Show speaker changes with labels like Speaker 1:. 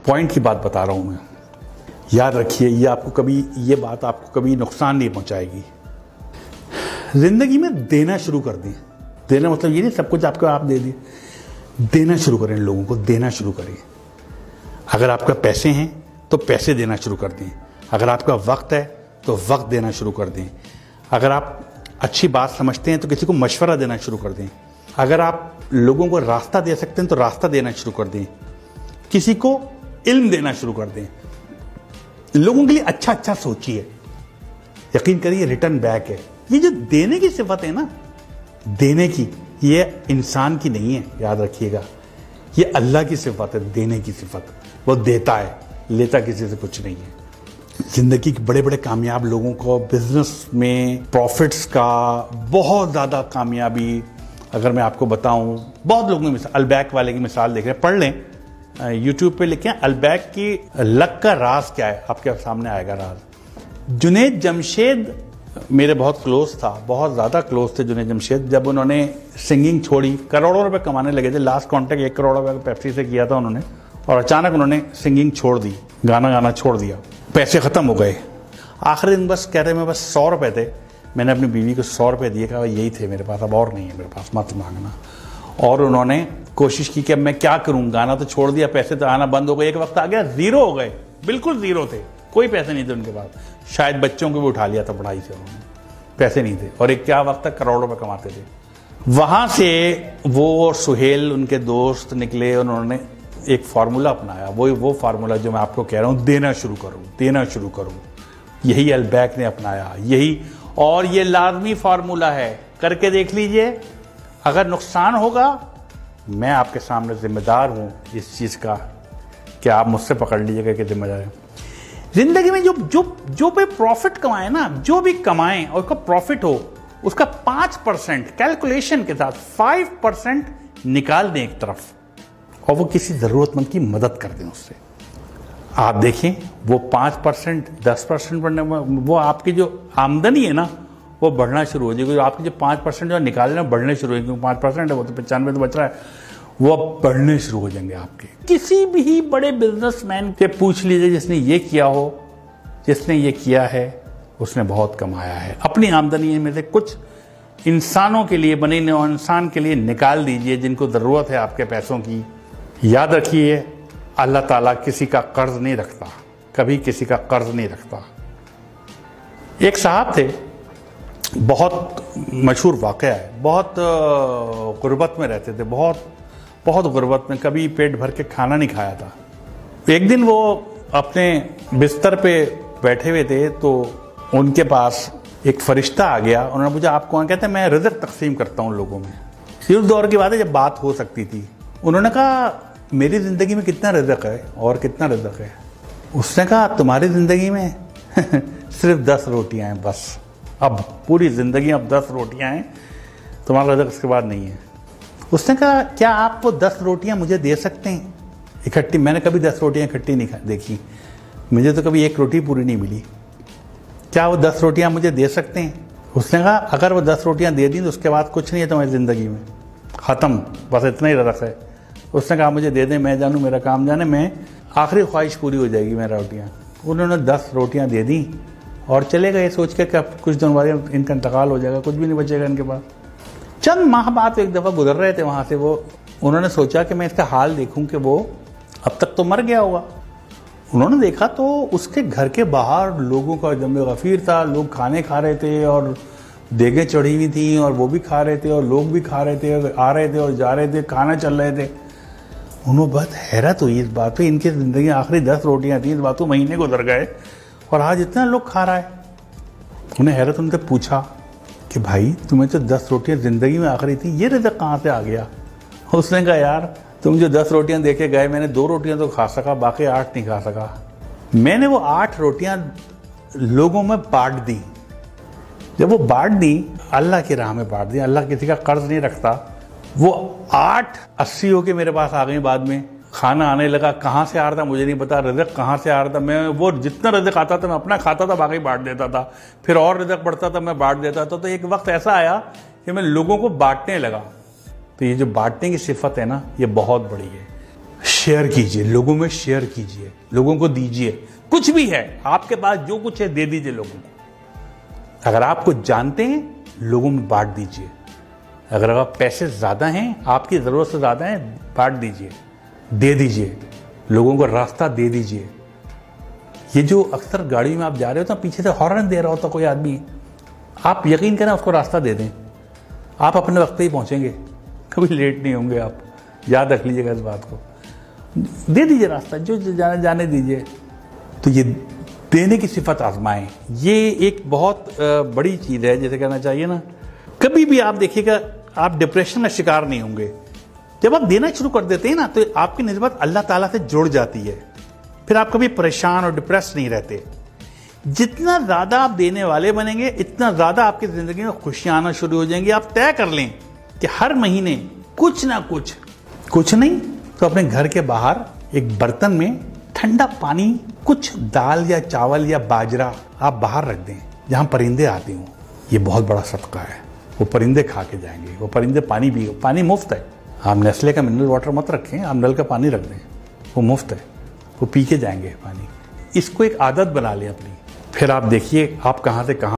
Speaker 1: Point की बात बता रहा हूं मैं। याद रखिए, ये बात आपको कभी नुकसान नहीं पहुंचाएगी। जिंदगी में देना शुरू कर दें। देना मतलब ये नहीं सब कुछ आपको आप दे दिए। देना शुरू करें, लोगों को देना शुरू करें। अगर आपका पैसे हैं तो पैसे देना शुरू कर दें। अगर आपका वक्त है तो वक्त देना शुरू कर दें। अगर आप अच्छी बात समझते हैं तो किसी को मशवरा देना शुरू कर दें। अगर आप लोगों को रास्ता दे सकते हैं तो रास्ता देना शुरू कर दें। किसी को इल्म देना शुरू कर दें। लोगों के लिए अच्छा अच्छा सोचिए। यकीन करिए रिटर्न बैक है। ये जो देने की सिफत है ना, देने की, ये इंसान की नहीं है, याद रखिएगा। ये अल्लाह की सिफत है, देने की सिफत। वो देता है, लेता किसी से कुछ नहीं है। जिंदगी के बड़े बड़े कामयाब लोगों को बिजनेस में प्रॉफिट्स का बहुत ज़्यादा कामयाबी, अगर मैं आपको बताऊं, बहुत लोगों की अलबैक वाले की मिसाल देख रहे हैं, पढ़ लें, यूट्यूब पे लिखें अलबैक की लक का राज क्या है, आपके सामने आएगा राज। जुनैद जमशेद मेरे बहुत क्लोज था, बहुत ज़्यादा क्लोज थे जुनैद जमशेद। जब उन्होंने सिंगिंग छोड़ी, करोड़ों रुपए कमाने लगे थे। लास्ट कॉन्ट्रैक्ट 1 करोड़ रुपए पेप्सी से किया था उन्होंने, और अचानक उन्होंने सिंगिंग छोड़ दी, गाना गाना छोड़ दिया। पैसे ख़त्म हो गए। आखिरी दिन बस कह रहे मैं बस 100 रुपये थे, मैंने अपनी बीवी को 100 रुपये दिए, कहा यही थे मेरे पास, अब और नहीं है मेरे पास, मत मांगना। और उन्होंने कोशिश की कि अब मैं क्या करूं, गाना तो छोड़ दिया, पैसे तो आना बंद हो गए। एक वक्त आ गया ज़ीरो हो गए, बिल्कुल ज़ीरो थे, कोई पैसे नहीं थे उनके पास। शायद बच्चों को भी उठा लिया था पढ़ाई से उन्होंने, पैसे नहीं थे। और एक क्या वक्त तक करोड़ों रुपये कमाते थे। वहाँ से वो और सुहेल उनके दोस्त निकले, उन्होंने एक फार्मूला अपनाया। वो फार्मूला जो मैं आपको कह रहा हूँ, देना शुरू करूँ, देना शुरू करूँ। यही अलबैक ने अपनाया, यही, और ये लाजमी फार्मूला है, करके देख लीजिए। अगर नुकसान होगा, मैं आपके सामने जिम्मेदार हूँ इस चीज़ का, कि आप मुझसे पकड़ लीजिएगा कि जिम्मेदार है। जिंदगी में जो पे प्रॉफिट कमाए ना, जो भी कमाएं और उसका प्रॉफिट हो, उसका 5% कैलकुलेशन के साथ 5% निकाल दें एक तरफ, और वो किसी ज़रूरतमंद की मदद कर दें उससे। आप देखें वो 5%, 10% बढ़ने में, वो आपकी जो आमदनी है ना, वो बढ़ना शुरू हो जाएगी। आपके जो 5% जो निकाले ना, बढ़ने शुरू हो, क्योंकि 5% है, वो तो 95 तो बच रहा है, वो अब बढ़ने शुरू हो जाएंगे आपके। किसी भी बड़े बिजनेसमैन से पूछ लीजिए जिसने ये किया हो, जिसने ये किया है, उसने बहुत कमाया है। अपनी आमदनी में से कुछ इंसानों के लिए, बने इंसान के लिए निकाल दीजिए जिनको ज़रूरत है आपके पैसों की। याद रखिए, अल्लाह ताला किसी का कर्ज नहीं रखता, कभी किसी का कर्ज नहीं रखता। एक साहब थे, बहुत मशहूर वाक़या है, बहुत गुर्बत में रहते थे, बहुत गुर्बत में, कभी पेट भर के खाना नहीं खाया था। एक दिन वो अपने बिस्तर पे बैठे हुए थे, तो उनके पास एक फरिश्ता आ गया। उन्होंने पूछा आप कौन? कहते हैं मैं रिज़्क़ तकसीम करता हूँ लोगों में। ये उस दौर की बात है जब बात हो सकती थी। उन्होंने कहा मेरी ज़िंदगी में कितना रिज़्क़ है और कितना रिज़्क़ है? उसने कहा तुम्हारी ज़िंदगी में सिर्फ 10 रोटियाँ हैं बस। अब पूरी ज़िंदगी अब 10 रोटियाँ हैं, तुम्हारा रिज़्क़ इसके बाद नहीं है। उसने कहा क्या आप वो 10 रोटियाँ मुझे दे सकते हैं इकट्ठी? मैंने कभी 10 रोटियाँ इकट्ठी नहीं देखी, मुझे तो कभी 1 रोटी पूरी नहीं मिली। क्या वो 10 रोटियाँ मुझे दे सकते हैं? उसने कहा अगर वो 10 रोटियाँ दे दी तो उसके बाद कुछ नहीं है तुम्हारी ज़िंदगी में, ख़त्म, बस इतना ही रिज़्क़ है। उसने कहा मुझे दे दें, मैं जानूँ मेरा काम जाने, मैं आखिरी ख्वाहिश पूरी हो जाएगी मेरा रोटियाँ। उन्होंने 10 रोटियाँ दे दी और चले गए सोच के कि कुछ दिन बाद इनका इंतकाल हो जाएगा, कुछ भी नहीं बचेगा इनके पास। चंद माह बाद एक दफ़ा गुजर रहे थे वहाँ से, वो उन्होंने सोचा कि मैं इसका हाल देखूँ कि वो अब तक तो मर गया होगा। उन्होंने देखा तो उसके घर के बाहर लोगों का जमे गफ़ीर था, लोग खाने खा रहे थे और देगें चढ़ी हुई थी और वो भी खा रहे थे और लोग भी खा रहे थे, आ रहे थे और जा रहे थे, खाना चल रहे थे। उन्होंने बहुत हैरत हुई इस बात पे, इनकी ज़िंदगी आखिरी 10 रोटियाँ थी, इस बात को महीने गुजर गए और आज इतना लोग खा रहा है। उन्हें हैरत उनसे पूछा कि भाई तुम्हें तो 10 रोटियाँ ज़िंदगी में आखिरी थी, ये रिज़्क़ कहाँ से आ गया? उसने कहा यार तुम जो 10 रोटियां देके गए, मैंने 2 रोटियां तो खा सका, बाकी 8 नहीं खा सका। मैंने वो 8 रोटियां लोगों में बांट दी। जब वो बांट दी, अल्लाह की राह में बांट दी, अल्लाह किसी का कर्ज नहीं रखता। वो 8 80 होके मेरे पास आ गई। बाद में खाना आने लगा, कहाँ से आ रहा था मुझे नहीं पता, रिज़्क़ कहाँ से आ रहा था। मैं वो जितना रिज़्क़ आता था मैं अपना खाता था, बाकी बांट देता था। फिर और रिज़्क़ बढ़ता था, मैं बांट देता था। तो एक वक्त ऐसा आया कि मैं लोगों को बांटने लगा। तो ये जो बांटने की सिफत है ना, ये बहुत बड़ी है। शेयर कीजिए, लोगों में शेयर कीजिए, लोगों को दीजिए। कुछ भी है आपके पास, जो कुछ है दे दीजिए लोगों को। अगर आप कुछ जानते हैं, लोगों में बांट दीजिए। अगर आप पैसे ज्यादा हैं, आपकी जरूरत से ज्यादा है, बांट दीजिए, दे दीजिए, लोगों को रास्ता दे दीजिए। ये जो अक्सर गाड़ी में आप जा रहे हो तो पीछे से हॉर्न दे रहा होता कोई आदमी, आप यकीन करें उसको रास्ता दे दें, आप अपने वक्त पे ही पहुंचेंगे, कभी लेट नहीं होंगे आप। याद रख लीजिएगा इस बात को। दे दीजिए रास्ता, जो जाने दीजिए। तो ये देने की सिफत आजमाएं, ये एक बहुत बड़ी चीज है, जैसे कहना चाहिए ना। कभी भी आप देखिएगा, आप डिप्रेशन का शिकार नहीं होंगे। जब आप देना शुरू कर देते हैं ना, तो आपकी निस्बत अल्लाह ताला से जुड़ जाती है। फिर आप कभी परेशान और डिप्रेस नहीं रहते। जितना ज्यादा आप देने वाले बनेंगे, इतना ज्यादा आपकी जिंदगी में खुशियां आना शुरू हो जाएंगी। आप तय कर लें कि हर महीने कुछ ना कुछ नहीं तो अपने घर के बाहर एक बर्तन में ठंडा पानी, कुछ दाल या चावल या बाजरा आप बाहर रख दें, जहां परिंदे आते हों। ये बहुत बड़ा सदका है। वो परिंदे खा के जाएंगे, वो परिंदे पानी पिए, पानी मुफ्त है। आप नेस्ले का मिनरल वाटर मत रखें, आप नल का पानी रख दें, वो मुफ्त है, वो पी के जाएंगे पानी। इसको एक आदत बना लें अपनी, फिर आप देखिए आप कहां से कहां